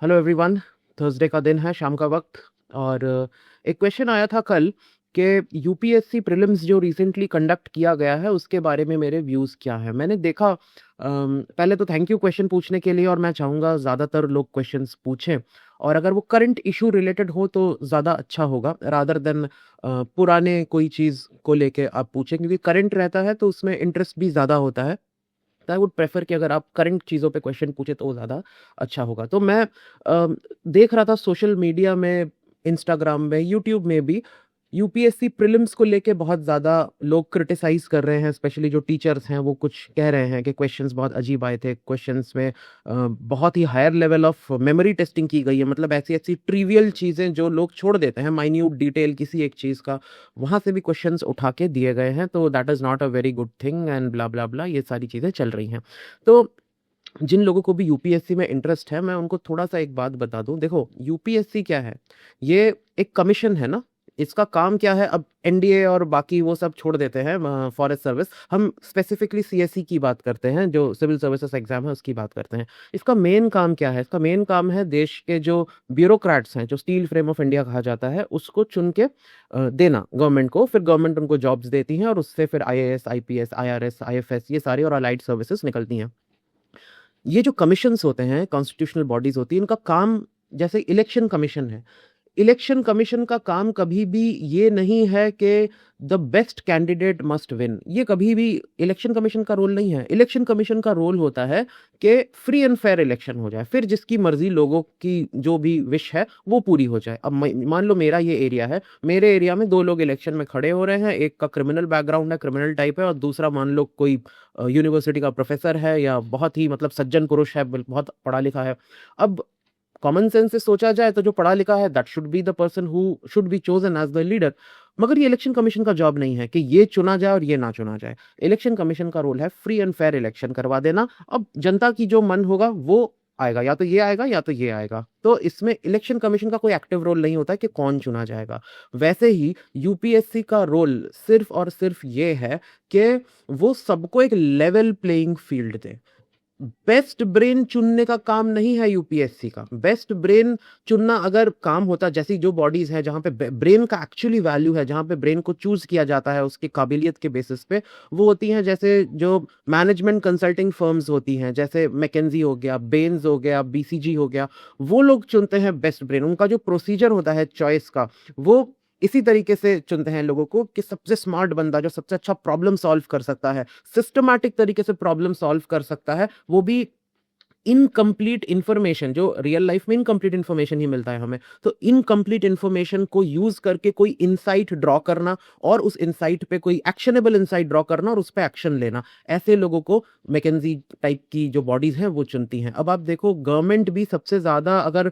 Hello everyone. Thursday का दिन है, शाम का वक्त। और एक क्वेश्चन आया था कल कि यूपीएससी प्रीलिम्स जो रिसेंटली कंडक्ट किया गया है उसके बारे में मेरे व्यूज़ क्या हैं। मैंने देखा, पहले तो थैंक यू क्वेश्चन पूछने के लिए, और मैं चाहूँगा ज़्यादातर लोग क्वेश्चंस पूछें, और अगर वो करंट इशू रिलेटेड हो तो ज़्यादा अच्छा होगा रादर देन पुराने कोई चीज़ को लेके आप पूछें, क्योंकि करंट रहता है तो उसमें इंटरेस्ट भी ज़्यादा होता है। तो आई वुड प्रेफर कि अगर आप करंट चीज़ों पे क्वेश्चन पूछे तो वो ज़्यादा अच्छा होगा। तो मैं देख रहा था सोशल मीडिया में, इंस्टाग्राम में, यूट्यूब में भी यूपीएससी प्रीलिम्स को लेके बहुत ज़्यादा लोग क्रिटिसाइज़ कर रहे हैं, स्पेशली जो टीचर्स हैं वो कुछ कह रहे हैं कि क्वेश्चंस बहुत अजीब आए थे। क्वेश्चंस में बहुत ही higher level of memory testing की गई है, मतलब ऐसी-ऐसी ट्रिवियल चीज़ें जो लोग छोड़ देते हैं, माइन्यूट डिटेल किसी एक चीज़ का, वहाँ से भी क्वेश्चंस उठा के दिए गए हैं। तो that is not a very good thing and blah, blah, blah, ये सारी चीज़ें चल रही हैं। तो जिन लोगों को भी यूपीएससी में इंटरेस्ट है, मैं उनको थोड़ा-सा एक बात बता दूँ। देखो, यूपीएससी क्या है? ये एक कमीशन है ना, इसका काम क्या है? अब एनडीए और बाकी वो सब छोड़ देते हैं, फॉरेस्ट सर्विस। हम स्पेसिफिकली सीएसई की बात करते हैं, जो सिविल सर्विसेज एग्ज़ाम है उसकी बात करते हैं। इसका मेन काम क्या है? इसका मेन काम है देश के जो ब्यूरोक्रेट्स हैं, जो स्टील फ्रेम ऑफ इंडिया कहा जाता है, उसको चुन के देना गवर्नमेंट को, फिर गवर्नमेंट उनको जॉब्स देती है और उससे फिर आईएएस, आईपीएस, आईआरएस, आईएफएस, ये सारी और अलाइड सर्विसेज निकलती हैं। ये जो कमीशंस होते हैं, कॉन्स्टिट्यूशनल बॉडीज़ होती हैं, इनका काम जैसे इलेक्शन कमीशन है। इलेक्शन कमीशन का काम कभी भी ये नहीं है कि the best candidate must win. ये कभी भी इलेक्शन कमीशन का रोल नहीं है। इलेक्शन कमीशन का रोल होता है कि फ्री एंड फेयर इलेक्शन हो जाए, फिर जिसकी मर्ज़ी, लोगों की जो भी विश है वो पूरी हो जाए। अब मान लो मेरा ये एरिया है, मेरे एरिया में 2 लोग इलेक्शन में खड़े हो रहे हैं, एक का क्रिमिनल बैकग्राउंड है, क्रिमिनल टाइप है, और दूसरा मान लो कोई यूनिवर्सिटी का प्रोफ़ेसर है या बहुत ही मतलब सज्जन पुरुष है, बहुत पढ़ा लिखा है। अब कॉमन सेंस से सोचा जाए तो जो पढ़ा लिखा है that should be the person who should be chosen as the leader. मगर ये इलेक्शन कमीशन का जॉब नहीं है कि ये चुना जाए और ये ना चुना जाए। इलेक्शन कमीशन का रोल है फ्री एंड फेयर इलेक्शन करवा देना। अब जनता की जो मन होगा वो आएगा, या तो ये आएगा या तो ये आएगा। तो इसमें इलेक्शन कमीशन का कोई एक्टिव रोल नहीं होता कि कौन चुना जाएगा। वैसे ही यूपीएससी का रोल सिर्फ और सिर्फ ये है कि वो सबको एक लेवल प्लेइंग फील्ड दे। बेस्ट ब्रेन चुनने का काम नहीं है यूपीएससी का। बेस्ट ब्रेन चुनना अगर काम होता, जैसी जो बॉडीज है जहां पे ब्रेन का एक्चुअली वैल्यू है, जहां पे ब्रेन को चूज किया जाता है उसकी काबिलियत के बेसिस पे, वो होती हैं जैसे जो मैनेजमेंट कंसल्टिंग फर्म्स होती हैं, जैसे मैकेंजी हो गया, बेन्स हो गया, बीसीजी हो गया। वो लोग चुनते हैं बेस्ट ब्रेन। उनका जो प्रोसीजर होता है चॉइस का, वो इसी तरीके से चुनते हैं लोगों को कि सबसे स्मार्ट बंदा जो सबसे अच्छा प्रॉब्लम सॉल्व कर सकता है, सिस्टमैटिक तरीके से प्रॉब्लम सॉल्व कर सकता है, वो भी इनकम्प्लीट इंफॉर्मेशन, जो रियल लाइफ में इनकम्प्लीट इंफॉर्मेशन ही मिलता है हमें, तो इनकम्प्लीट इंफॉर्मेशन को यूज करके कोई इंसाइट ड्रॉ करना, और उस इंसाइट पे कोई एक्शनेबल इंसाइट ड्रॉ करना और उस पे एक्शन लेना, ऐसे लोगों को मैकेंजी टाइप की जो बॉडीज हैं वो चुनती हैं। अब आप देखो, गवर्नमेंट भी सबसे ज्यादा अगर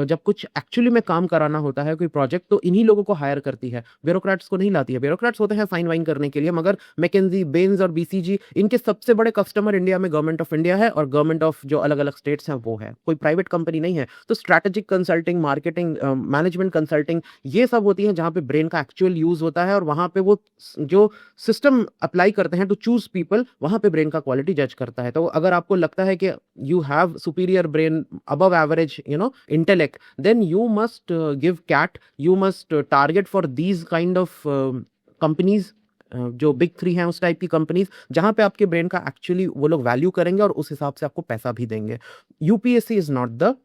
जब कुछ एक्चुअली में काम कराना होता है कोई प्रोजेक्ट, तो इन्हीं लोगों को हायर करती है, ब्यूरोक्रेट्स को नहीं लाती है। ब्यूरोक्रेट्स होते हैं साइन वाइन करने के लिए, मगर मैकेंजी, बेन्स और बीसीजी, इनके सबसे बड़े कस्टमर इंडिया में गवर्नमेंट ऑफ इंडिया है, और गवर्नमेंट ऑफ जो अलग अलग स्टेट्स हैं वो है, कोई प्राइवेट कंपनी नहीं है। तो strategic consulting, marketing, management consulting, ये सब होती है जहां पे ब्रेन का एक्चुअल यूज होता है, और वहां पे वो जो सिस्टम अप्लाई करते हैं टू चूज पीपल, वहां पे ब्रेन का क्वालिटी जज करता है। तो अगर आपको लगता है कि you have superior brain, above average intellect, then you must give cat, you must target for these kind of companies, जो बिग 3 हैं उस टाइप की कंपनीज, जहां पे आपके ब्रेन का एक्चुअली वो लोग वैल्यू करेंगे और उस हिसाब से आपको पैसा भी देंगे। UPSC is not the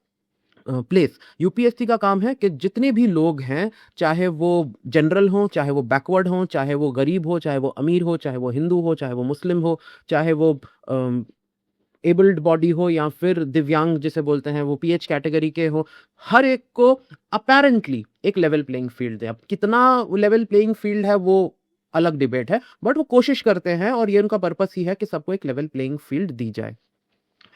place. UPSC का काम है कि जितने भी लोग हैं, चाहे वो जनरल हो, चाहे वो बैकवर्ड हो, चाहे वो गरीब हो, चाहे वो अमीर हो, चाहे वो हिंदू हो, चाहे वो मुस्लिम हो, चाहे वो एबल्ड बॉडी हो, या फिर दिव्यांग जिसे बोलते हैं वो पीएच कैटेगरी के हो, हर एक को अपेरेंटली एक लेवल प्लेइंग फील्ड दे। अब कितना लेवल प्लेइंग फील्ड है वो अलग डिबेट है, बट वो कोशिश करते हैं, और ये उनका पर्पस ही है कि सबको एक लेवल प्लेइंग फील्ड दी जाए।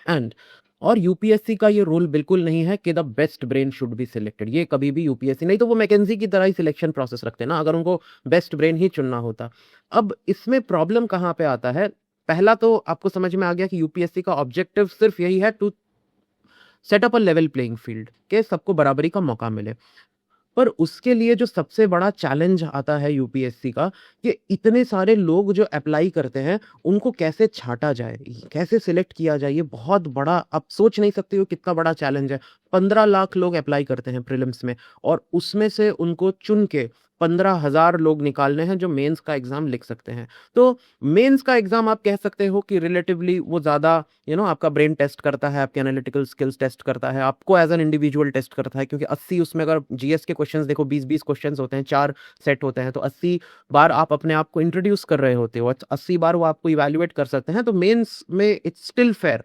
एंड और यूपीएससी का ये रोल बिल्कुल नहीं है कि the best brain should be selected. ये कभी भी यूपीएससी, नहीं तो वो मैकेंजी की तरह ही सिलेक्शन प्रोसेस रखते ना, अगर उनको बेस्ट ब्रेन ही चुनना होता। अब इसमें प्रॉब्लम कहाँ पे आता है? पहला तो आपको समझ में आ गया कि यूपीएससी का ऑब्जेक्टिव सिर्फ यही है, to set up a level playing field, के सबको बराबरी का मौका मिले। पर उसके लिए जो सबसे बड़ा चैलेंज आता है यूपीएससी का, कि इतने सारे लोग जो अप्लाई करते हैं, उनको कैसे छाँटा जाए, कैसे सिलेक्ट किया जाए, ये बहुत बड़ा, आप सोच नहीं सकते हो कितना बड़ा चैलेंज है। 15 लाख लोग अप्लाई करते हैं प्रीलिम्स में, और उसमें से उनको चुन के 15,000 लोग निकालने हैं जो मेंस का एग्ज़ाम लिख सकते हैं। तो मेंस का एग्ज़ाम आप कह सकते हो कि रिलेटिवली वो ज़्यादा आपका ब्रेन टेस्ट करता है, आपके एनालिटिकल स्किल्स टेस्ट करता है, आपको एज़ एन इंडिविजुअल टेस्ट करता है, क्योंकि 80 उसमें अगर जीएस के क्वेश्चंस देखो, 20-20 क्वेश्चंस होते हैं, 4 सेट होते हैं, तो 80 बार आप अपने आप को इंट्रोड्यूस कर रहे होते हो, 80 बार वो आपको इवैल्यूएट कर सकते हैं, तो मेंस में it's still fair.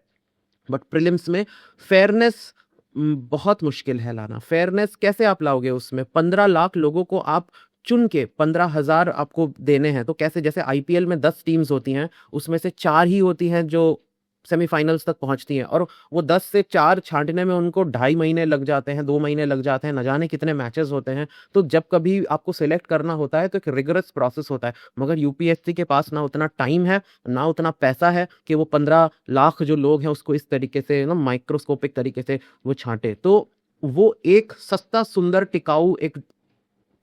But prelims में फेयरनेस बहुत मुश्किल है लाना। फेयरनेस कैसे आप लाओगे उसमें? 15 लाख लोगों को आप चुन के 15,000 आपको देने हैं, तो कैसे? जैसे आईपीएल में 10 टीम्स होती हैं, उसमें से 4 ही होती हैं जो सेमीफाइनल्स तक पहुंचती हैं, और वो 10 से 4 छांटने में उनको 2.5 महीने लग जाते हैं, 2 महीने लग जाते हैं, न जाने कितने मैचेस होते हैं। तो जब कभी आपको सिलेक्ट करना होता है तो एक रिगरस प्रोसेस होता है, मगर यूपीएससी के पास ना उतना टाइम है, ना उतना पैसा है कि वो 15 लाख जो लोग हैं उसको इस तरीके से माइक्रोस्कोपिक तरीके से वो छांटे। तो वो एक सस्ता, सुंदर, टिकाऊ एक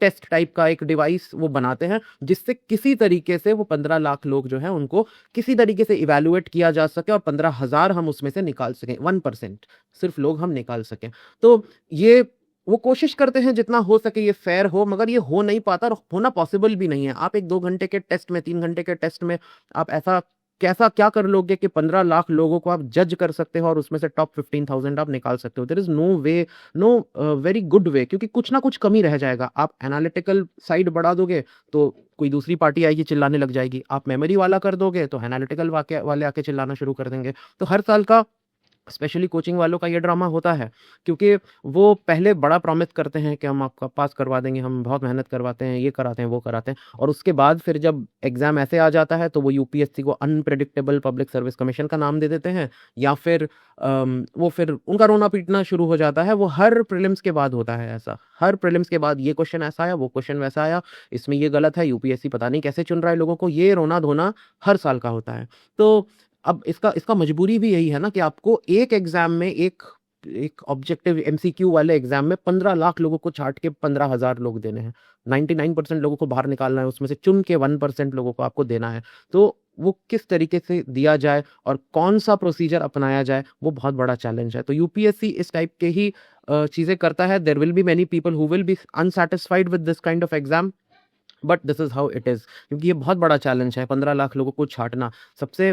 टेस्ट टाइप का एक डिवाइस वो बनाते हैं, जिससे किसी तरीके से वो 15 लाख लोग जो हैं उनको किसी तरीके से इवैल्यूएट किया जा सके, और 15,000 हम उसमें से निकाल सकें, 1% सिर्फ लोग हम निकाल सकें। तो ये वो कोशिश करते हैं जितना हो सके ये फेयर हो, मगर ये हो नहीं पाता, और होना पॉसिबल भी नहीं है। आप एक 2 घंटे के टेस्ट में, 3 घंटे के टेस्ट में आप ऐसा कैसा क्या कर लोगे कि 15 लाख लोगों को आप जज कर सकते हो और उसमें से टॉप 15,000 आप निकाल सकते हो? There is no way, no very good way, क्योंकि कुछ ना कुछ कमी रह जाएगा। आप एनालिटिकल साइड बढ़ा दोगे तो कोई दूसरी पार्टी आएगी, चिल्लाने लग जाएगी। आप मेमोरी वाला कर दोगे तो एनालिटिकल वाले आके चिल्लाना शुरू कर देंगे। तो हर साल का स्पेशली कोचिंग वालों का ये ड्रामा होता है, क्योंकि वो पहले बड़ा प्रॉमिस करते हैं कि हम आपका पास करवा देंगे, हम बहुत मेहनत करवाते हैं, ये कराते हैं, वो कराते हैं, और उसके बाद फिर जब एग्ज़ाम ऐसे आ जाता है तो वो यूपीएससी को अनप्रेडिक्टेबल पब्लिक सर्विस कमीशन का नाम दे देते हैं, या फिर वो फिर उनका रोना पीटना शुरू हो जाता है। वो हर प्रीलिम्स के बाद होता है ऐसा, हर प्रीलिम्स के बाद ये क्वेश्चन ऐसा आया, वो क्वेश्चन वैसा आया, इसमें ये गलत है, यूपीएससी पता नहीं कैसे चुन रहा है लोगों को, ये रोना धोना हर साल का होता है। तो अब इसका इसका मजबूरी भी यही है ना कि आपको एक एग्जाम में, एक एक ऑब्जेक्टिव एमसीक्यू वाले एग्जाम में 15 लाख लोगों को छांट के 15,000 लोग देने हैं। 99% लोगों को बाहर निकालना है, उसमें से चुन के 1% लोगों को आपको देना है। तो वो किस तरीके से दिया जाए और कौन सा प्रोसीजर अपनाया जाए, वो बहुत बड़ा चैलेंज है। तो यूपीएससी इस टाइप के ही चीज़ें करता है। There will be many people who will be unsatisfied with this kind of exam, but this is how it is, क्योंकि ये बहुत बड़ा चैलेंज है 15 लाख लोगों को छाँटना। सबसे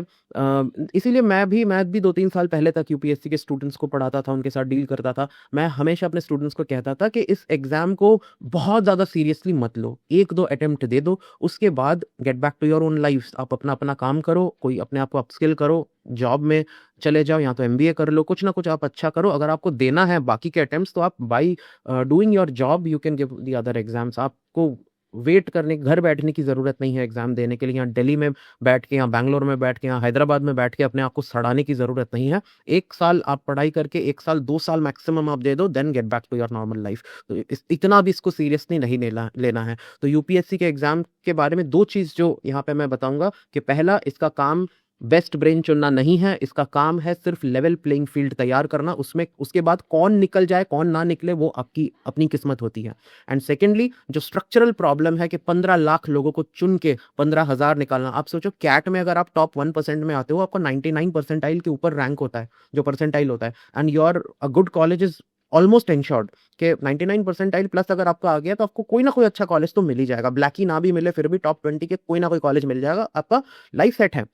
इसीलिए मैं भी 2-3 साल पहले तक यूपीएससी के स्टूडेंट्स को पढ़ाता था, उनके साथ डील करता था। मैं हमेशा अपने स्टूडेंट्स को कहता था कि इस एग्ज़ाम को बहुत ज़्यादा सीरियसली मत लो। 1-2 अटेम्प्ट दे दो, उसके बाद get back to your own lifes. आप अपना-अपना काम करो, कोई अपने आप को अपस्किल करो, जॉब में चले जाओ, या तो एमबीए कर लो, कुछ ना कुछ आप अच्छा करो। अगर आपको देना है बाकी के अटेम्प्ट्स, तो आप by doing your job you can give the other exams. आपको वेट करने, घर बैठने की ज़रूरत नहीं है एग्ज़ाम देने के लिए। यहाँ दिल्ली में बैठ के, यहाँ बैंगलोर में बैठ के, यहाँ हैदराबाद में बैठ के अपने आप को सड़ाने की ज़रूरत नहीं है। 1 साल आप पढ़ाई करके, 1 साल 2 साल मैक्सिमम आप दे दो, then get back to your normal life. तो इतना भी इसको सीरियसली नहीं लेना है। तो यूपीएससी के एग्ज़ाम के बारे में 2 चीज़ जो यहाँ पे मैं बताऊँगा, कि पहला, इसका काम बेस्ट ब्रेन चुनना नहीं है, इसका काम है सिर्फ लेवल प्लेइंग फील्ड तैयार करना। उसमें उसके बाद कौन निकल जाए, कौन ना निकले, वो आपकी अपनी किस्मत होती है। एंड सेकेंडली, जो स्ट्रक्चरल प्रॉब्लम है कि 15 लाख लोगों को चुन के 15,000 निकालना। आप सोचो, कैट में अगर आप टॉप 1% में आते हो, आपका 99 परसेंटाइल के ऊपर रैंक होता है, जो परसेंटाइल होता है, and your a good college is almost insured कि 99 परसेंटाइल प्लस अगर आपका आ गया तो आपको कोई ना कोई अच्छा कॉलेज तो मिल ही जाएगा। ब्लैक ही ना भी मिले फिर भी टॉप 20 के कोई ना कोई कॉलेज मिल जाएगा, आपका लाइफ सेट है।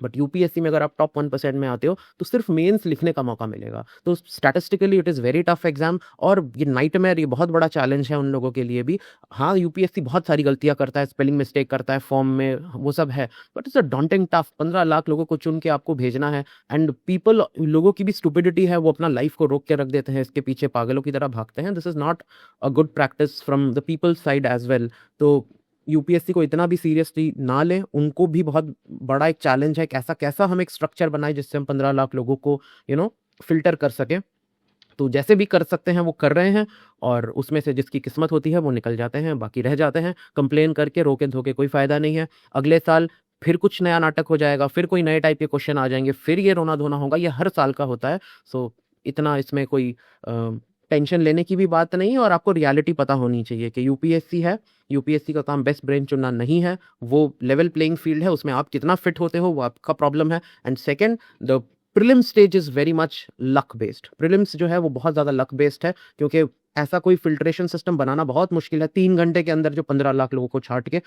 बट यूपीएससी में अगर आप टॉप 1% में आते हो तो सिर्फ मेंस लिखने का मौका मिलेगा। तो statistically it is very tough exam, और ये नाइटमेयर, ये बहुत बड़ा चैलेंज है उन लोगों के लिए भी। हाँ, यूपीएससी बहुत सारी गलतियां करता है, स्पेलिंग मिस्टेक करता है फॉर्म में, वो सब है, but it's a daunting tough. 15 lakh लोगों को चुन के आपको भेजना है, एंड पीपल, लोगों की भी स्टुपिडिटी है, वो अपना लाइफ को रोक के रख देते हैं, इसके पीछे पागलों की तरह भागते हैं। This is not a good practice from the people side as well. तो यूपीएससी को इतना भी सीरियसली ना लें, उनको भी बहुत बड़ा एक चैलेंज है, कैसा कैसा हम एक स्ट्रक्चर बनाए जिससे हम 15 लाख लोगों को फिल्टर कर सकें। तो जैसे भी कर सकते हैं वो कर रहे हैं, और उसमें से जिसकी किस्मत होती है वो निकल जाते हैं, बाकी रह जाते हैं। कंप्लेन करके, रोके धोके कोई फ़ायदा नहीं है। अगले साल फिर कुछ नया नाटक हो जाएगा, फिर कोई नए टाइप के क्वेश्चन आ जाएंगे, फिर ये रोना धोना होगा। ये हर साल का होता है। सो इतना इसमें कोई टेंशन लेने की भी बात नहीं है, और आपको रियलिटी पता होनी चाहिए कि यूपीएससी है, यूपीएससी का काम बेस्ट ब्रेन चुनना नहीं है, वो लेवल प्लेइंग फील्ड है, उसमें आप कितना फिट होते हो वो आपका प्रॉब्लम है। And second, the prelim stage is very much luck based. Prelims जो है वो बहुत ज़्यादा लक बेस्ड है, क्योंकि ऐसा कोई फिल्ट्रेशन सिस्टम बनाना बहुत मुश्किल है 3 घंटे के अंदर जो 15 लाख लोगों को छांट के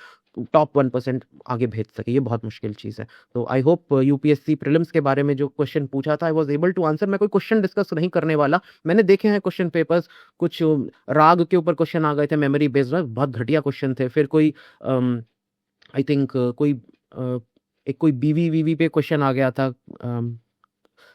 टॉप 1% आगे भेज सके, ये बहुत मुश्किल चीज़ है। तो आई होप यूपीएससी प्रीलिम्स के बारे में जो क्वेश्चन पूछा था I was able to answer. मैं कोई क्वेश्चन डिस्कस नहीं करने वाला, मैंने देखे हैं क्वेश्चन पेपर्स, कुछ राग के ऊपर क्वेश्चन आ गए थे मेमोरी बेस्ड में, बहुत घटिया क्वेश्चन थे। फिर कोई आई थिंक कोई एक कोई बीवी वीवी पे क्वेश्चन आ गया था,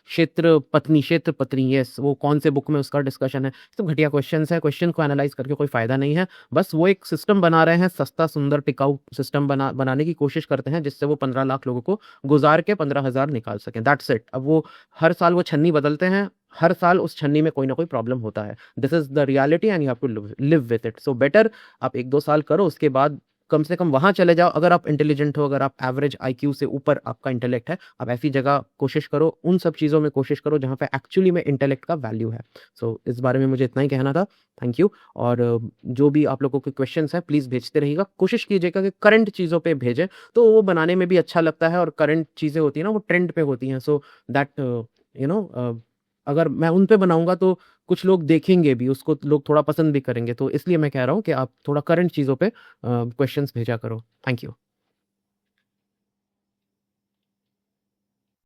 क्षेत्र पत्नी, यस, वो कौन से बुक में उसका डिस्कशन है। तो घटिया क्वेश्चंस है, क्वेश्चन को एनालाइज करके कोई फायदा नहीं है। बस वो एक सिस्टम बना रहे हैं, सस्ता सुंदर टिकाऊ सिस्टम बनाने की कोशिश करते हैं, जिससे वो 15 लाख लोगों को गुजार के 15,000 निकाल सकें, दैट्स इट। अब वो हर साल वो छन्नी बदलते हैं, हर साल उस छन्नी में कोई ना कोई प्रॉब्लम होता है। This is the reality and you have to live with it. So better आप 1-2 साल करो, उसके बाद कम से कम वहां चले जाओ। अगर आप इंटेलिजेंट हो, अगर आप एवरेज आईक्यू से ऊपर आपका इंटेलेक्ट है, आप ऐसी जगह कोशिश करो, उन सब चीज़ों में कोशिश करो जहाँ पे एक्चुअली में इंटेलेक्ट का वैल्यू है। सो इस बारे में मुझे इतना ही कहना था। Thank you. और जो भी आप लोगों के क्वेश्चंस हैं प्लीज़ भेजते रहिएगा, कोशिश कीजिएगा कि करंट चीज़ों पे भेजें, तो वो बनाने में भी अच्छा लगता है। और करंट चीज़ें होती हैं ना, वो ट्रेंड पे होती हैं, सो दैट यू नो अगर मैं उन पे बनाऊंगा तो कुछ लोग देखेंगे भी उसको, लोग थोड़ा पसंद भी करेंगे। तो इसलिए मैं कह रहा हूँ कि आप थोड़ा करंट चीज़ों पे क्वेश्चंस भेजा करो। Thank you.